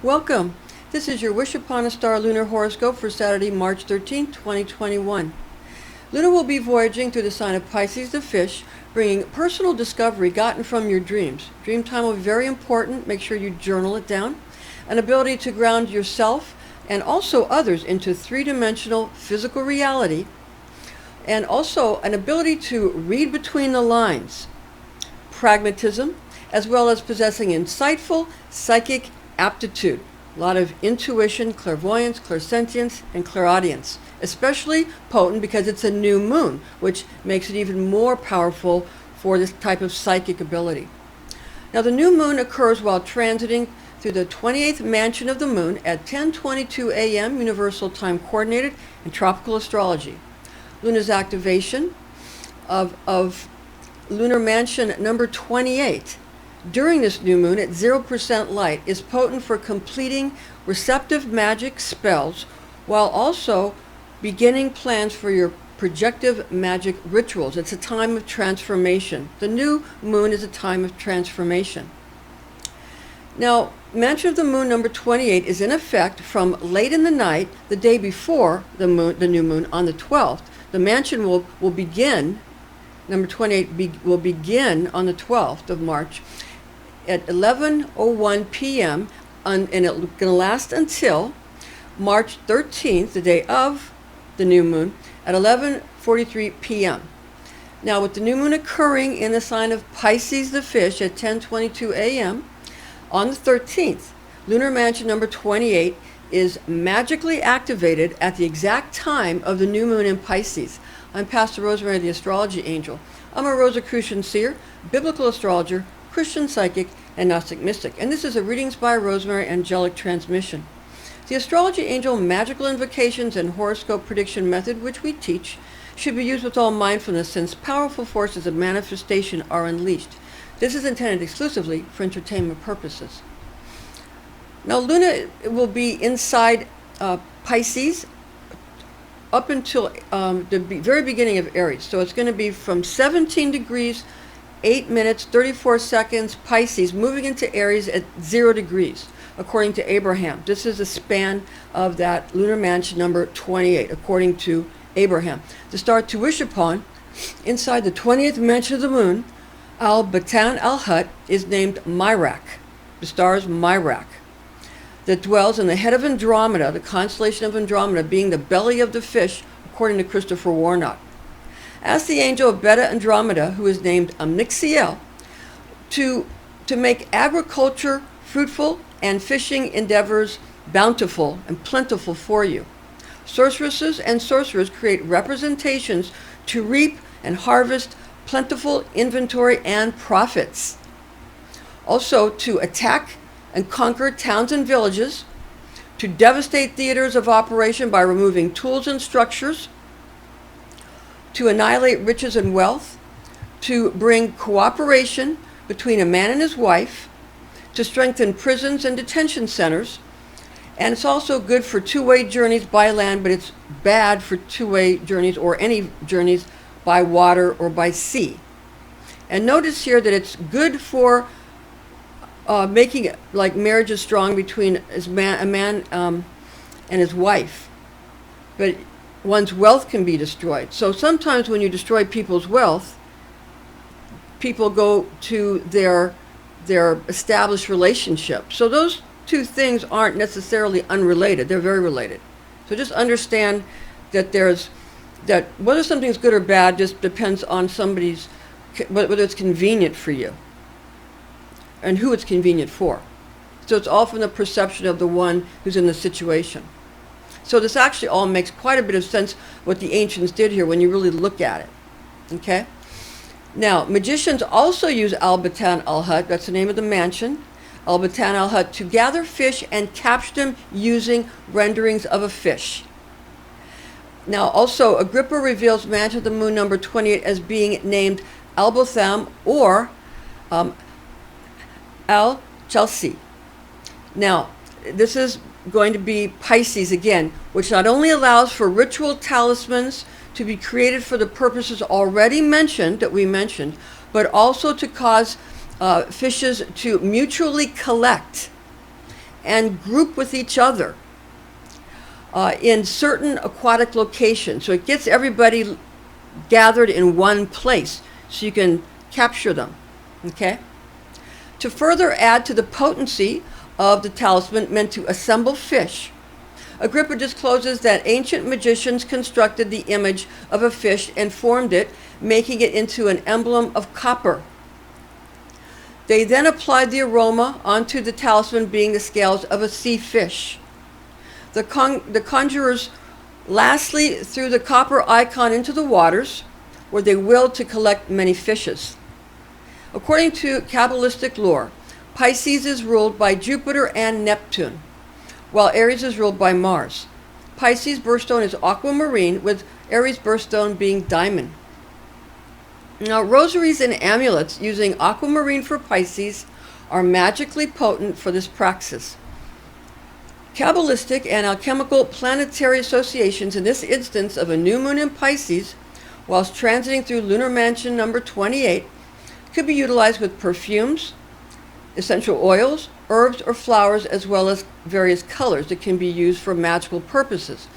Welcome. This is your Wish Upon a Star lunar horoscope for Saturday, March 13, 2021. Luna will be voyaging through the sign of Pisces the fish, bringing personal discovery gotten from your dreams. Dream time will be very important. Make sure you journal it down. An ability to ground yourself and also others into three-dimensional physical reality, and also an ability to read between the lines. Pragmatism, as well as possessing insightful psychic aptitude. A lot of intuition, clairvoyance, clairsentience, and clairaudience. Especially potent because it's a new moon, which makes it even more powerful for this type of psychic ability. Now, the new moon occurs while transiting through the 28th mansion of the moon at 10:22 a.m. Universal Time Coordinated in Tropical Astrology. Luna's activation of lunar mansion number 28 during this new moon at 0% light is potent for completing receptive magic spells while also beginning plans for your projective magic rituals. It's a time of transformation. The new moon is a time of transformation. Now, mansion of the moon number 28 is in effect from late in the night, the day before the new moon on the 12th. The mansion will begin, number 28 will begin on the 12th of March at 11:01 p.m. And it's going to last until March 13th, the day of the new moon, at 11:43 p.m. Now, with the new moon occurring in the sign of Pisces the fish at 10:22 a.m. on the 13th, lunar mansion number 28 is magically activated at the exact time of the new moon in Pisces. I'm Pastor Rosemary, the Astrology Angel. I'm a Rosicrucian seer, biblical astrologer, Christian psychic, and Gnostic mystic. And this is a Readings by Rosemary angelic transmission. The Astrology Angel magical invocations and horoscope prediction method, which we teach, should be used with all mindfulness since powerful forces of manifestation are unleashed. This is intended exclusively for entertainment purposes. Now, Luna will be inside Pisces up until the very beginning of Aries. So it's going to be from 17 degrees, 8 minutes, 34 seconds, Pisces, moving into Aries at 0 degrees, according to Abraham. This is the span of that lunar mansion number 28, according to Abraham. The star to wish upon, inside the 20th mansion of the moon, Al-Batan is named Mirach. The star is Mirach, that dwells in the head of Andromeda, the constellation of Andromeda being the belly of the fish, according to Christopher Warnock. Ask the angel of Beta Andromeda, who is named Amnixiel, to make agriculture fruitful and fishing endeavors bountiful and plentiful for you. Sorceresses and sorcerers create representations to reap and harvest plentiful inventory and profits. Also, to attack and conquer towns and villages, to devastate theaters of operation by removing tools and structures, to annihilate riches and wealth, to bring cooperation between a man and his wife, to strengthen prisons and detention centers, and it's also good for two-way journeys by land, but it's bad for two-way journeys or any journeys by water or by sea. And notice here that it's good for making like marriages strong between a man and his wife, but one's wealth can be destroyed. So sometimes when you destroy people's wealth, people go to their established relationship. So those two things aren't necessarily unrelated. They're very related. So just understand that that whether something's good or bad just depends on whether it's convenient for you and who it's convenient for. So it's all from the perception of the one who's in the situation. So this actually all makes quite a bit of sense what the ancients did here when you really look at it. Okay? Now, magicians also use Al-Batan al-Hut, that's the name of the mansion, Al-Batan al-Hut, to gather fish and capture them using renderings of a fish. Now, also, Agrippa reveals mansion of the moon number 28 as being named Al-Botham or Al-Chelsea. Now, this is going to be Pisces again, which not only allows for ritual talismans to be created for the purposes already mentioned, but also to cause fishes to mutually collect and group with each other in certain aquatic locations. So it gets everybody gathered in one place so you can capture them. Okay? To further add to the potency of the talisman meant to assemble fish, Agrippa discloses that ancient magicians constructed the image of a fish and formed it, making it into an emblem of copper. They then applied the aroma onto the talisman, being the scales of a sea fish. The conjurers lastly threw the copper icon into the waters, where they willed to collect many fishes. According to Kabbalistic lore, Pisces is ruled by Jupiter and Neptune, while Aries is ruled by Mars. Pisces' birthstone is aquamarine, with Aries' birthstone being diamond. Now, rosaries and amulets using aquamarine for Pisces are magically potent for this praxis. Kabbalistic and alchemical planetary associations in this instance of a new moon in Pisces, whilst transiting through lunar mansion number 28, could be utilized with perfumes, essential oils, herbs, or flowers, as well as various colors that can be used for magical purposes.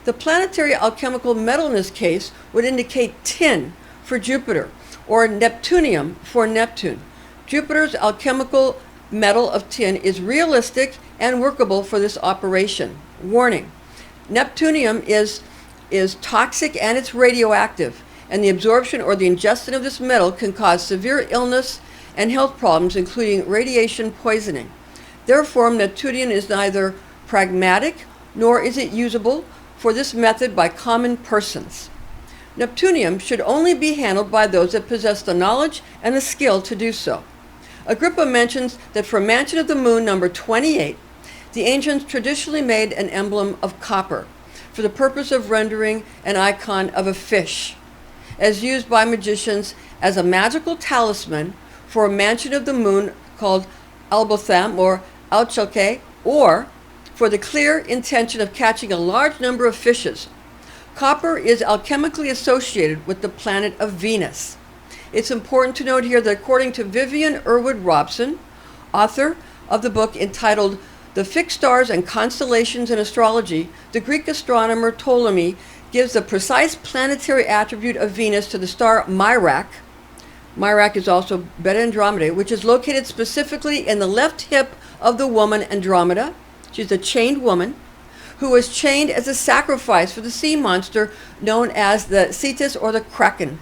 The planetary alchemical metal in this case would indicate tin for Jupiter, or Neptunium for Neptune. Jupiter's alchemical metal of tin is realistic and workable for this operation. Warning: Neptunium is toxic and it's radioactive, and the absorption or the ingestion of this metal can cause severe illness and health problems, including radiation poisoning. Therefore, Neptunium is neither pragmatic nor is it usable for this method by common persons. Neptunium should only be handled by those that possess the knowledge and the skill to do so. Agrippa mentions that for Mansion of the Moon number 28, the ancients traditionally made an emblem of copper for the purpose of rendering an icon of a fish, as used by magicians as a magical talisman for a Mansion of the Moon called Albotham or Alchemical, or for the clear intention of catching a large number of fishes. Copper is alchemically associated with the planet of Venus. It's important to note here that according to Vivian Irwood Robson, author of the book entitled The Fixed Stars and Constellations in Astrology, the Greek astronomer Ptolemy gives the precise planetary attribute of Venus to the star Mirach. Mirach is also Beta Andromeda, which is located specifically in the left hip of the woman Andromeda. She's a chained woman who was chained as a sacrifice for the sea monster known as the Cetus or the Kraken,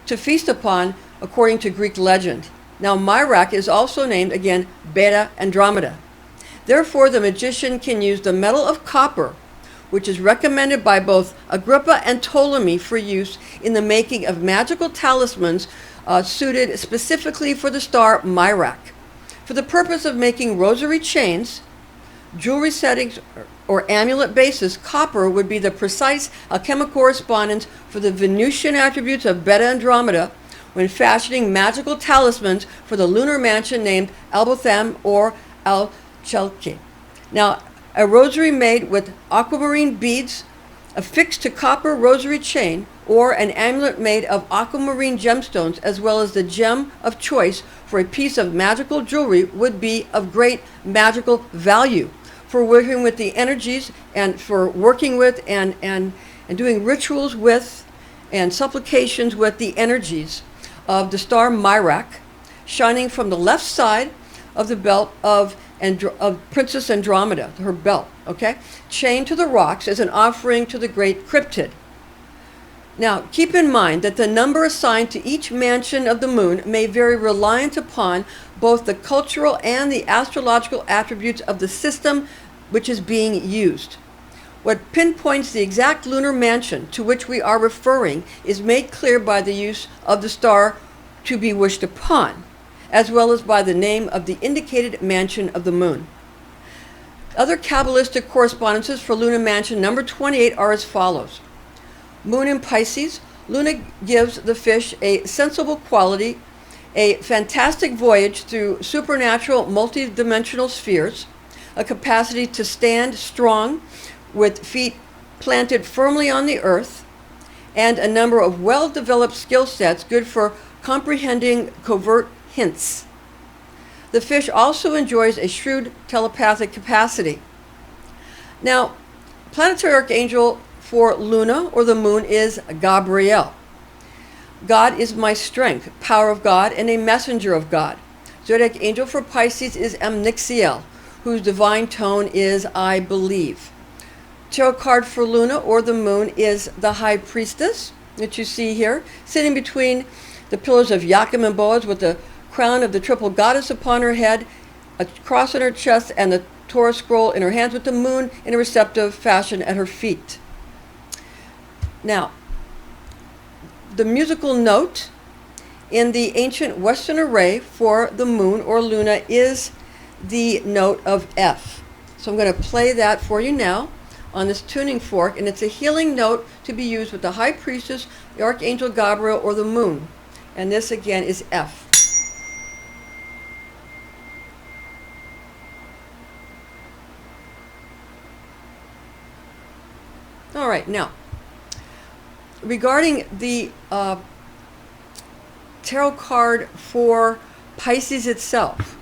to feast upon, according to Greek legend. Now, Mirach is also named again Beta Andromeda. Therefore, the magician can use the metal of copper, which is recommended by both Agrippa and Ptolemy for use in the making of magical talismans suited specifically for the star Mirach. For the purpose of making rosary chains, jewelry settings, or amulet bases, copper would be the precise alchemical correspondence for the Venusian attributes of Beta Andromeda when fashioning magical talismans for the lunar mansion named Albotham or Alchemical. Now, a rosary made with aquamarine beads affixed to copper rosary chain, or an amulet made of aquamarine gemstones, as well as the gem of choice for a piece of magical jewelry, would be of great magical value for working with the energies and for working with and doing rituals with and supplications with the energies of the star Mirach, shining from the left side of the belt of Princess Andromeda, her belt, okay, chained to the rocks as an offering to the great cryptid. Now, keep in mind that the number assigned to each mansion of the moon may vary reliant upon both the cultural and the astrological attributes of the system which is being used. What pinpoints the exact lunar mansion to which we are referring is made clear by the use of the star to be wished upon, as well as by the name of the indicated mansion of the moon. Other Kabbalistic correspondences for lunar mansion number 28 are as follows. Moon in Pisces, Luna gives the fish a sensible quality, a fantastic voyage through supernatural multidimensional spheres, a capacity to stand strong with feet planted firmly on the earth, and a number of well-developed skill sets good for comprehending covert hints. The fish also enjoys a shrewd telepathic capacity. Now, planetary archangel for Luna or the moon is Gabriel. God is my strength, power of God, and a messenger of God. Zodiac angel for Pisces is Amnixiel, whose divine tone is I believe. Tarot card for Luna or the moon is the High Priestess, that you see here, sitting between the pillars of Joachim and Boaz with the crown of the triple goddess upon her head, a cross on her chest, and the Torah scroll in her hands, with the moon in a receptive fashion at her feet. Now, the musical note in the ancient Western array for the moon or Luna is the note of F. So I'm going to play that for you now on this tuning fork, and it's a healing note to be used with the High Priestess, the Archangel Gabriel, or the moon. And this again is F. All right, now, regarding the tarot card for Pisces itself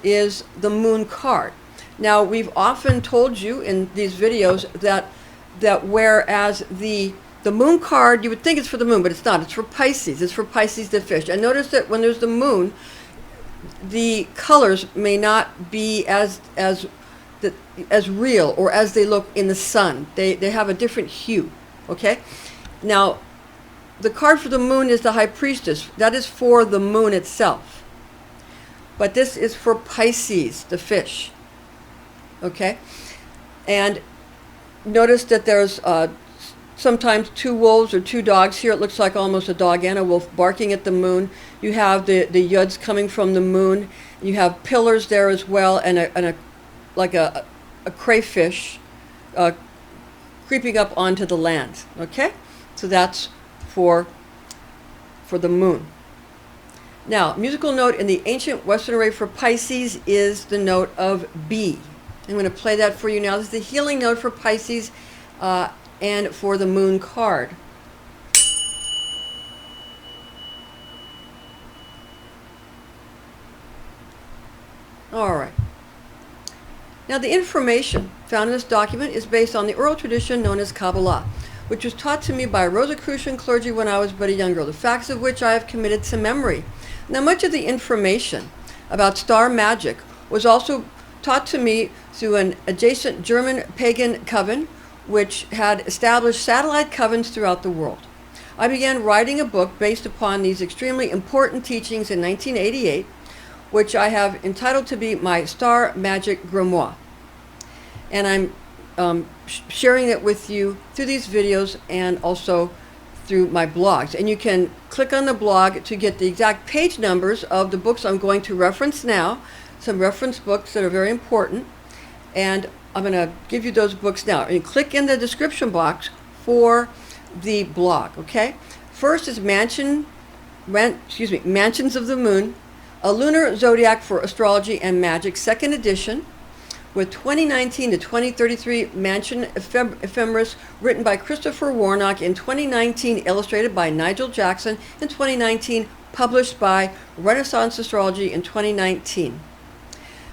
is the moon card. Now, we've often told you in these videos that whereas the moon card, you would think it's for the moon, but it's not. It's for Pisces. It's for Pisces the fish. And notice that when there's the moon, the colors may not be as real or as they look in the sun. They have a different hue, okay? Now, the card for the moon is the High Priestess. That is for the moon itself. But this is for Pisces, the fish, okay? And notice that there's sometimes two wolves or two dogs. Here it looks like almost a dog and a wolf barking at the moon. You have the yuds coming from the moon. You have pillars there as well, and a crayfish creeping up onto the land. Okay, so that's for the moon. Now, musical note in the ancient Western array for Pisces is the note of B. I'm going to play that for you now. This is the healing note for Pisces and for the moon card. All right. Now, the information found in this document is based on the oral tradition known as Kabbalah, which was taught to me by Rosicrucian clergy when I was but a young girl, the facts of which I have committed to memory. Now, much of the information about star magic was also taught to me through an adjacent German pagan coven, which had established satellite covens throughout the world. I began writing a book based upon these extremely important teachings in 1988, which I have entitled to be my Star Magic Grimoire. And I'm sharing it with you through these videos and also through my blogs. And you can click on the blog to get the exact page numbers of the books I'm going to reference now, some reference books that are very important. And I'm going to give you those books now. And click in the description box for the blog, okay? First is Mansions of the Moon, a Lunar Zodiac for Astrology and Magic, second edition, with 2019 to 2033 Mansion Ephemeris written by Christopher Warnock, in 2019 illustrated by Nigel Jackson, in 2019 published by Renaissance Astrology in 2019.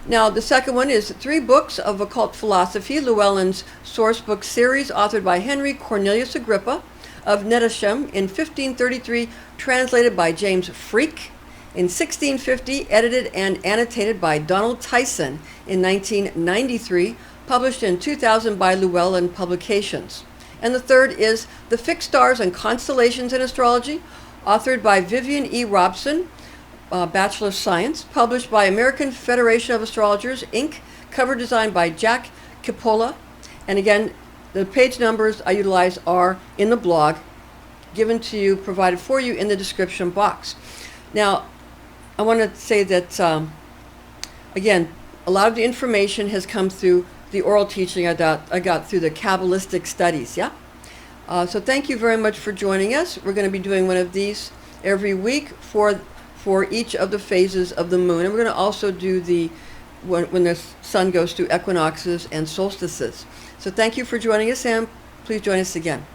Now, the second one is 3 books of occult philosophy, Llewellyn's source book series, authored by Henry Cornelius Agrippa of Nettisham in 1533, translated by James Freak in 1650, edited and annotated by Donald Tyson in 1993, published in 2000 by Llewellyn Publications. And the third is The Fixed Stars and Constellations in Astrology, authored by Vivian E. Robson, Bachelor of Science, published by American Federation of Astrologers, Inc., cover design by Jack Capola. And again, the page numbers I utilize are in the blog, given to you, provided for you in the description box. Now, I want to say that, again, a lot of the information has come through the oral teaching I got through the Kabbalistic studies, yeah? So thank you very much for joining us. We're going to be doing one of these every week for each of the phases of the moon. And we're going to also do when the sun goes through equinoxes and solstices. So thank you for joining us, and please join us again.